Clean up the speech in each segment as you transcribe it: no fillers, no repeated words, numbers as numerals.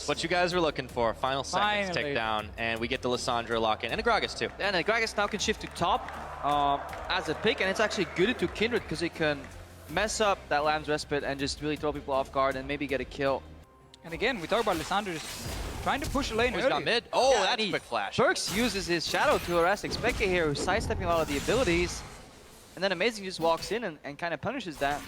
Yes, what you guys were looking for. Final seconds tick down, and we get the Lissandra lock in, and a Gragas too. And Gragas now can shift to top as a pick, and it's actually good to Kindred because it can mess up that Lamb's Respite and just really throw people off guard and maybe get a kill. And again, we talk about Lissandra just trying to push a lane He's early. got mid. Oh, Yeah, that's a quick flash. Perkz uses his Shadow to harass Expected here, who's sidestepping a lot of the abilities. And then Amazing just walks in and kind of punishes that.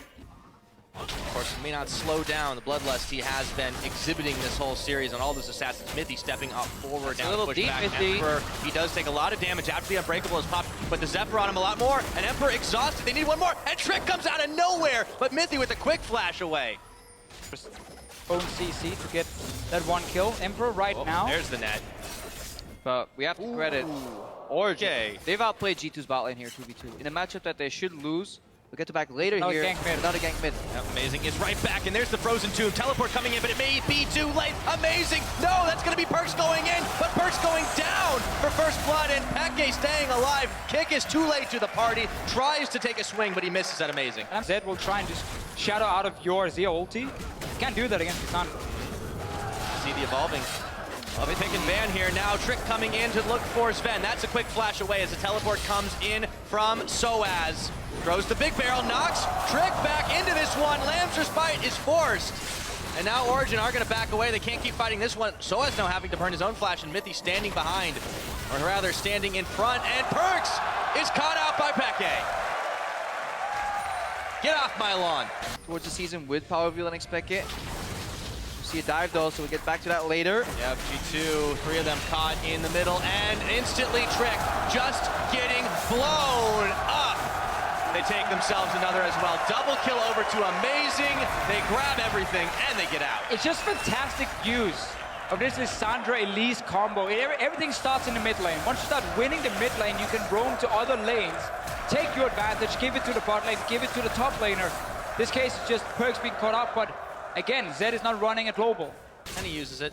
Of course, he may not slow down the bloodlust he has been exhibiting this whole series on all those assassins. Mithy stepping up forward, down, a little push deep, back. Mithy. Emperor, he does take a lot of damage after the Unbreakable is popped, but the Zephyr on him a lot more, and Emperor exhausted. They need one more, and Trick comes out of nowhere, but Mithy with a quick flash away. Own CC to get that one kill. Emperor right now. There's the net. But we have to credit Origin. Okay. They've outplayed G2's bot lane here 2v2. In a matchup that they should lose. We'll get to back later Another here. gank mid. Another gank mid. Yep, Amazing is right back, and there's the Frozen Tomb. Teleport coming in, but it may be too late. Amazing! No, that's going to be Perkz going in, but Perkz going down for first blood, and Peke staying alive. Kikis too late to the party, tries to take a swing, but he misses at Amazing. And Zed will try and just shadow out of your Zia ulti. Can't do that against Lissandra. See the evolving. I'll be picking Van here now. Trick coming in to look for Zven. That's a quick flash away as the teleport comes in from Soaz. Throws the big barrel, knocks Trick back into this one. Lamb's Respite is forced. And now Origin are going to back away. They can't keep fighting this one. Soaz now having to burn his own flash, and Mithy standing behind, or rather standing in front. And Perkz is caught out by Peke. Get off my lawn. Towards the season with PowerOfEvil and Expected. See a dive though, so we'll get back to that later. Yep, G2, 3 of them caught in the middle, and instantly Trick just getting blown up. They take themselves another as well. Double kill over to Amazing. They grab everything, and they get out. It's just fantastic use of this Lissandra Elise combo. Everything starts in the mid lane. Once you start winning the mid lane, you can roam to other lanes, take your advantage, give it to the bot lane, give it to the top laner. This case is just Perkz being caught up, but again, Zed is not running a global. And he uses it.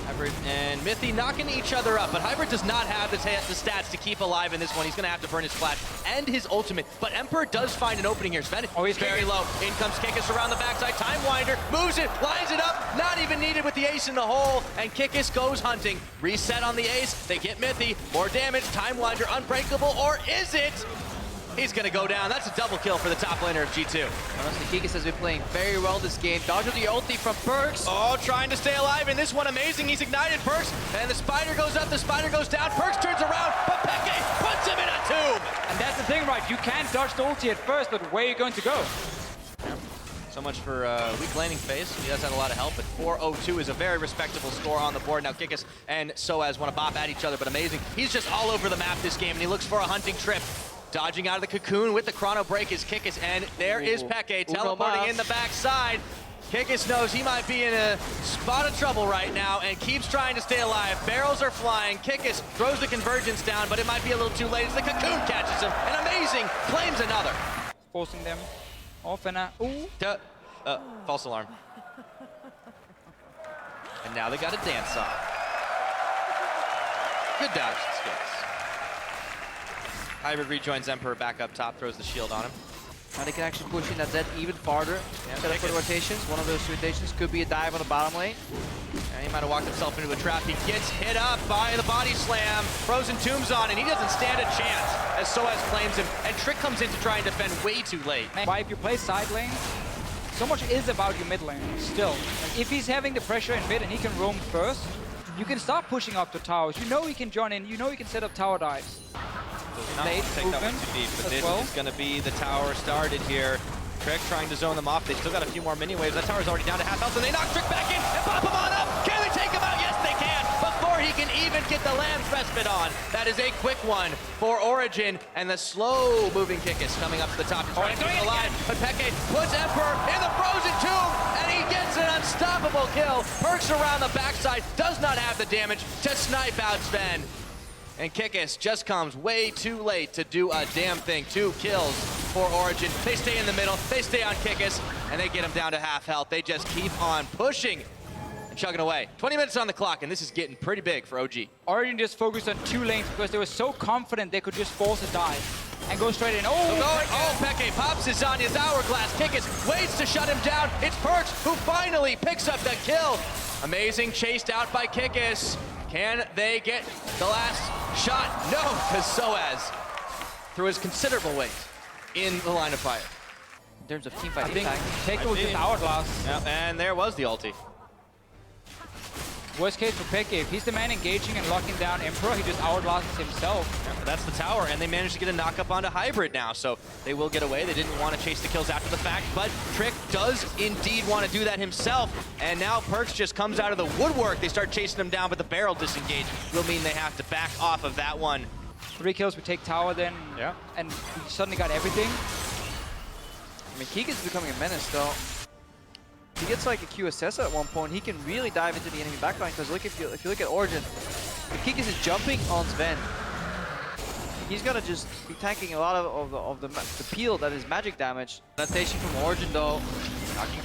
Hybrid and Mithy knocking each other up, but Hybrid does not have the stats to keep alive in this one. He's going to have to burn his flash and his ultimate, but Emperor does find an opening here. Zven, he's very low. In comes Kikis around the backside. Time Winder moves it, lines it up, not even needed with the ace in the hole, and Kikis goes hunting. Reset on the ace, they get Mithy, more damage. Time Winder unbreakable, or is it? He's going to go down. That's a double kill for the top laner of G2. Honestly, Kikis has been playing very well this game. Dodge with the ulti from Perkz. Oh, trying to stay alive in this one. Amazing. He's ignited Perkz, and the spider goes up, the spider goes down. Perkz turns around, but Peke puts him in a tomb. And that's the thing, right? You can't dodge the ulti at first, but where are you going to go? So much for weak laning phase. He does have a lot of help, but 4-0-2 is a very respectable score on the board. Now Kikis and Soaz want to bop at each other, but Amazing. He's just all over the map this game, and he looks for a hunting trip. Dodging out of the cocoon with the chrono break is Kikis, and there is Peke teleporting in the backside. Kikis knows he might be in a spot of trouble right now and keeps trying to stay alive. Barrels are flying. Kikis throws the convergence down, but it might be a little too late as the cocoon catches him, and Amazing claims another. Forcing them off and ooh. False alarm. And now they got a dance off. Good dodge skills. Hybrid rejoins Emperor back up top, throws the shield on him. Now they can actually push in that Zed even farther. Yeah, Set up for the rotations. One of those rotations could be a dive on the bottom lane. And he might have walked himself into a trap. He gets hit up by the body slam. Frozen Tomb's on, and he doesn't stand a chance as Soaz claims him. And Trick comes in to try and defend way too late. Why, if you play side lane, so much is about your mid lane still. And if he's having the pressure in mid and he can roam first, you can start pushing up the towers. You know he can join in. You know he can set up tower dives. Does not want to take that one too deep, but this is going to be the tower started here. Trick trying to zone them off. They still got a few more mini waves. That tower's already down to half health, and they knock Trick back in and pop him on up. Can they take him out? Yes, they can. Before he can even get the Lamb's Respite on. That is a quick one for Origin, and the slow-moving Kikis coming up to the top. He's trying to keep alive, but Peke puts Emperor in the Frozen Tomb, and he gets an unstoppable kill. Perkz around the backside, does not have the damage to snipe out Zven. And Kikis just comes way too late to do a damn thing. 2 kills for Origin. They stay in the middle, they stay on Kikis, and they get him down to half health. They just keep on pushing and chugging away. 20 minutes on the clock, and this is getting pretty big for OG. Origin just focused on 2 lanes because they were so confident they could just force a dive. and go straight in. Oh, Peke pops his Zanya's hourglass. Kikis waits to shut him down. It's Perkz who finally picks up the kill. Amazing, chased out by Kikis. Can they get the last shot? No, because Soaz threw his considerable weight in the line of fire. In terms of teamfight I think impact. Ekko was just hourglass. Yeah, and there was the ulti. Worst case for Peke, if he's the man engaging and locking down Emperor, he just hourglasses himself. Yeah, that's the tower, and they managed to get a knock up onto Hybrid now, so they will get away. They didn't want to chase the kills after the fact, but Trick does indeed want to do that himself, and now Perkz just comes out of the woodwork. They start chasing him down, but the barrel disengage will mean they have to back off of that one. 3 kills, we take tower then, and we suddenly got everything. I mean, Kikis is becoming a menace, though. He gets like a QSS at one point. He can really dive into the enemy backline because look, if you look at Origin, if Kikis is jumping on Zven, he's gonna just be tanking a lot of the peel that is magic damage. Rotation from Origin though.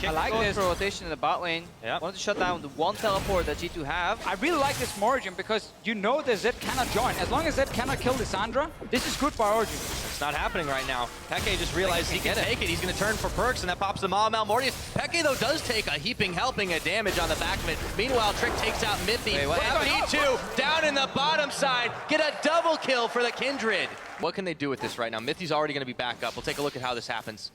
I like Going this. for rotation in the bot lane. Wanted to shut down the one teleport that G2 have. I really like this from Origin because you know that Zed cannot join. As long as Zed cannot kill Lissandra, this is good for Origin. It's not happening right now. Peke just realized he can take it. He's going to turn for Perkz, and that pops the Maw Malmortius. Peke, though, does take a heaping helping of damage on the back of it. Meanwhile, Trick takes out Mithy. FE2 down in the bottom side. Get a double kill for the Kindred. What can they do with this right now? Mithy's already going to be back up. We'll take a look at how this happens.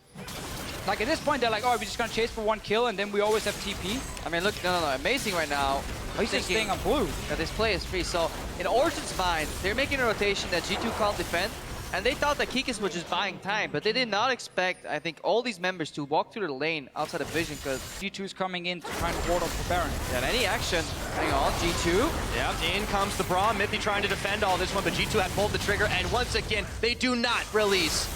Like at this point, they're like, oh, we're just going to chase for 1 kill, and then we always have TP. I mean, look, no, amazing right now. He's just staying on blue. That this play is free. So in Origin's mind, they're making a rotation that G2 can't defend. And they thought that Kikis was just buying time, but they did not expect, I think, all these members to walk through the lane outside of vision because G2's coming in to try and ward off the Baron. and any action. Hang on, G2. Yeah, in comes the Braum. Mithy trying to defend all this one, but G2 had pulled the trigger, and once again, they do not release.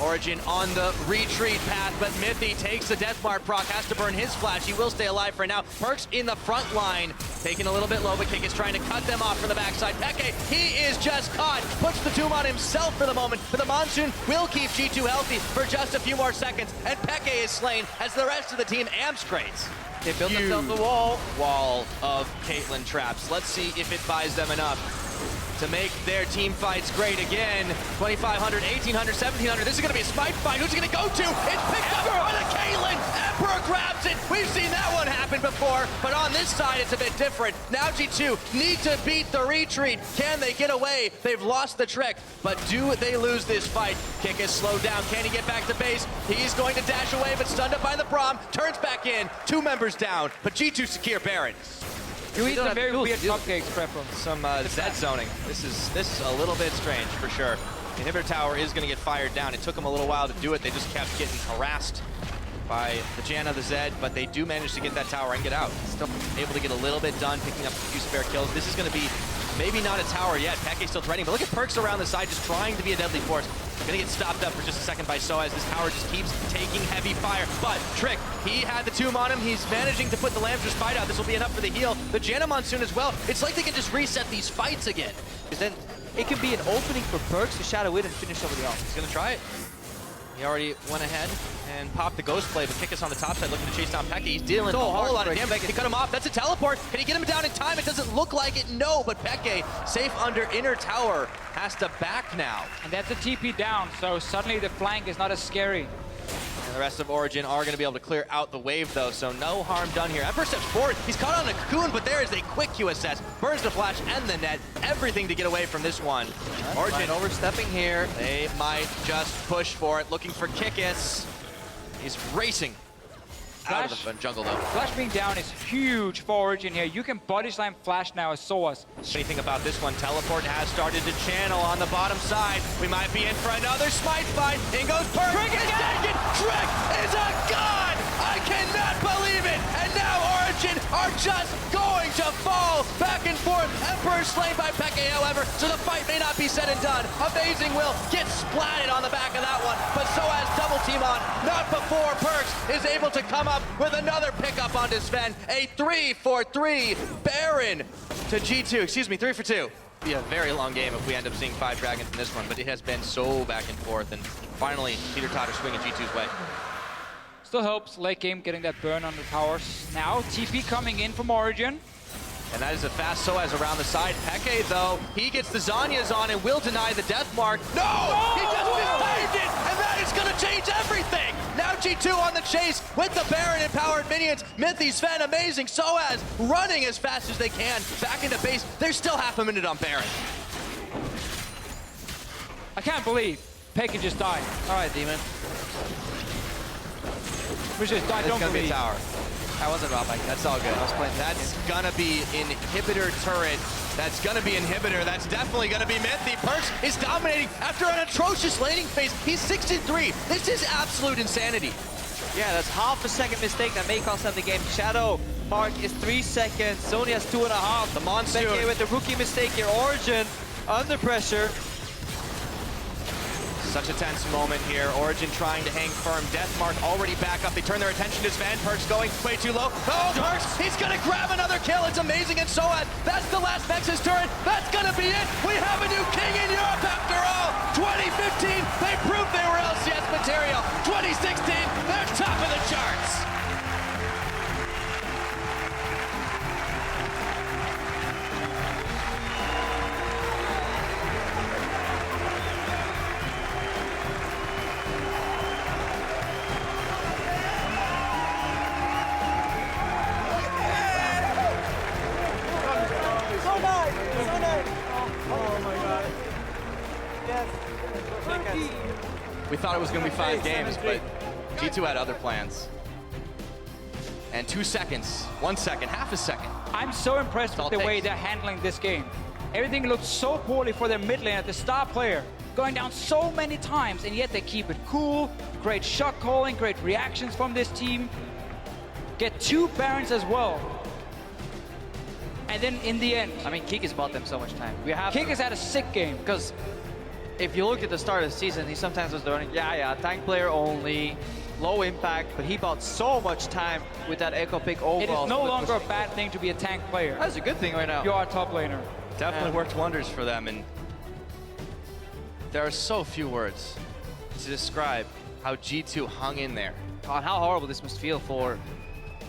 Origin on the retreat path, but Mithy takes the Death Mark proc, has to burn his flash. He will stay alive for now. Perkz in the front line, taking a little bit low, but Kikis trying to cut them off from the backside. Peke, he is just caught. Puts the tomb on himself for the moment, but the Monsoon will keep G2 healthy for just a few more seconds, and Peke is slain as the rest of the team amps crates. They built themselves a wall. Wall of Caitlyn traps. Let's see if it buys them enough to make their team fights great again. 2,500, 1,800, 1,700. This is going to be a smite fight. Who's it going to go to? It's picked up by the Caitlyn. Emperor grabs it. We've seen that one happen before, but on this side, it's a bit different. Now G2 need to beat the retreat. Can they get away? They've lost the trick, but do they lose this fight? Kikis slowed down. Can he get back to base? He's going to dash away, but stunned up by the Braum. Turns back in. 2 members down, but G2 secure Baron. You eat some very weird cupcakes, Prepper. Some Zed zoning. This is a little bit strange for sure. The inhibitor tower is going to get fired down. It took them a little while to do it. They just kept getting harassed by the Janna, the Zed, but they do manage to get that tower and get out. Still able to get a little bit done, picking up a few spare kills. This is going to be maybe not a tower yet. Peke's still threatening, but look at Perkz around the side just trying to be a deadly force. Gonna get stopped up for just a second by Soaz. This tower just keeps taking heavy fire. But Trick, he had the tomb on him. He's managing to put the Lamb's Respite out. This will be enough for the heal. The Janna Monsoon as well. It's like they can just reset these fights again. Because then it can be an opening for Perkz to shadow it and finish somebody off. He's gonna try it. He already went ahead and popped the Ghost Play, but Kikis on the top side looking to chase down Peke. He's dealing a whole lot of damage. He cut him off. That's a teleport. Can he get him down in time? It doesn't look like it. No, but Peke, safe under inner tower, has to back now. And that's a TP down, so suddenly the flank is not as scary. And the rest of Origin are going to be able to clear out the wave, though, so no harm done here. Emperor steps forward. He's caught on a cocoon, but there is a quick QSS. Burns the flash and the net. Everything to get away from this one. Origin overstepping here. They might just push for it, looking for Kikis. He's racing out of the jungle, though. Flash being down is huge for Origin here. You can body slam Flash now as Soaz. Anything about this one, Teleport has started to channel on the bottom side. We might be in for another smite fight. In goes Perkz. Trick is taken. Trick is a god. I cannot believe it. And now Origin are just going to fall back and forth. Emperor slain by Peke, however, so the fight may not be said and done. Amazing Will gets splatted on the back of that one, but Soaz double team on. Not before Perkz is able to come up with another pickup onto Zven. A 3-for-3 Baron to G2. Excuse me, 3 for 2. Be a very long game if we end up seeing 5 dragons in this one, but it has been so back and forth, and finally teeter-totter swinging G2's way. Still helps late game getting that burn on the towers. Now TP coming in from Origin. And that is a fast Soaz around the side. Peke, though, he gets the Zhonya's on and will deny the death mark. No! He just mistimed it! And that is going to change everything! Now G2 on the chase with the Baron empowered minions. Mithy, Zven, amazing. Soaz running as fast as they can. Back into base. There's still half a minute on Baron. I can't believe Peke just died. All right, Demon. We just died, don't Gonna be a believe. tower. I wasn't wrong, Mike. That's all good. I was playing. That's gonna be inhibitor turret. That's gonna be inhibitor. That's definitely gonna be Mithy. Perkz is dominating after an atrocious laning phase. He's 6-3. This is absolute insanity. Yeah, that's half a second mistake that may cost them the game. Shadow mark is 3 seconds. Sony has 2.5. The monster Peke with the rookie mistake here. Origin under pressure. Such a tense moment here. Origin trying to hang firm. Deathmark already back up. They turn their attention to Zven. Perkz going way too low. Oh, Perkz! He's gonna grab another kill. It's amazing. And Soaz, that's the last Nexus turret. That's gonna be it. We have a new king in Europe after all. 2015, they proved they were LCS material. 2016, they're top of the charts. We thought it was going to be 5 games, but G2 had other plans. And 2 seconds, 1 second, half a second. I'm so impressed with the way they're handling this game. Everything looked so poorly for their mid lane at the star player, going down so many times, and yet they keep it cool. Great shot calling, great reactions from this team. Get 2 Barons as well. And then in the end, I mean, Kikis bought them so much time. Kikis had a sick game. Because if you look at the start of the season, he sometimes was learning, tank player only, low impact, but he bought so much time with that Ekko pick overall. It is no longer a bad thing to be a tank player. That's a good thing right now. You are a top laner. Definitely worked wonders for them, and there are so few words to describe how G2 hung in there. God, how horrible this must feel for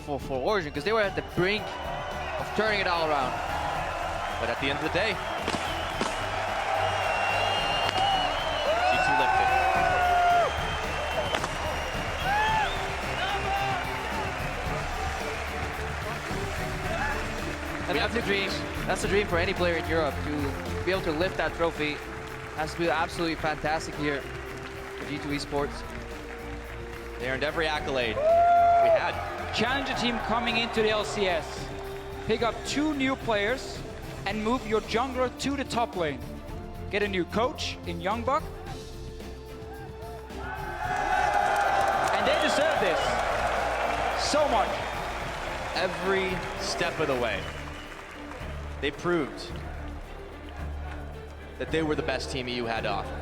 Origin, because they were at the brink of turning it all around. But at the end of the day, G2 lifted. And that's a dream. That's a dream for any player in Europe, to be able to lift that trophy. Has to be absolutely fantastic here for G2 Esports. They earned every accolade we had. Challenger team coming into the LCS. Pick up 2 new players and move your jungler to the top lane. Get a new coach in Youngbuck. And they deserve this so much. Every step of the way, they proved that they were the best team EU had to offer.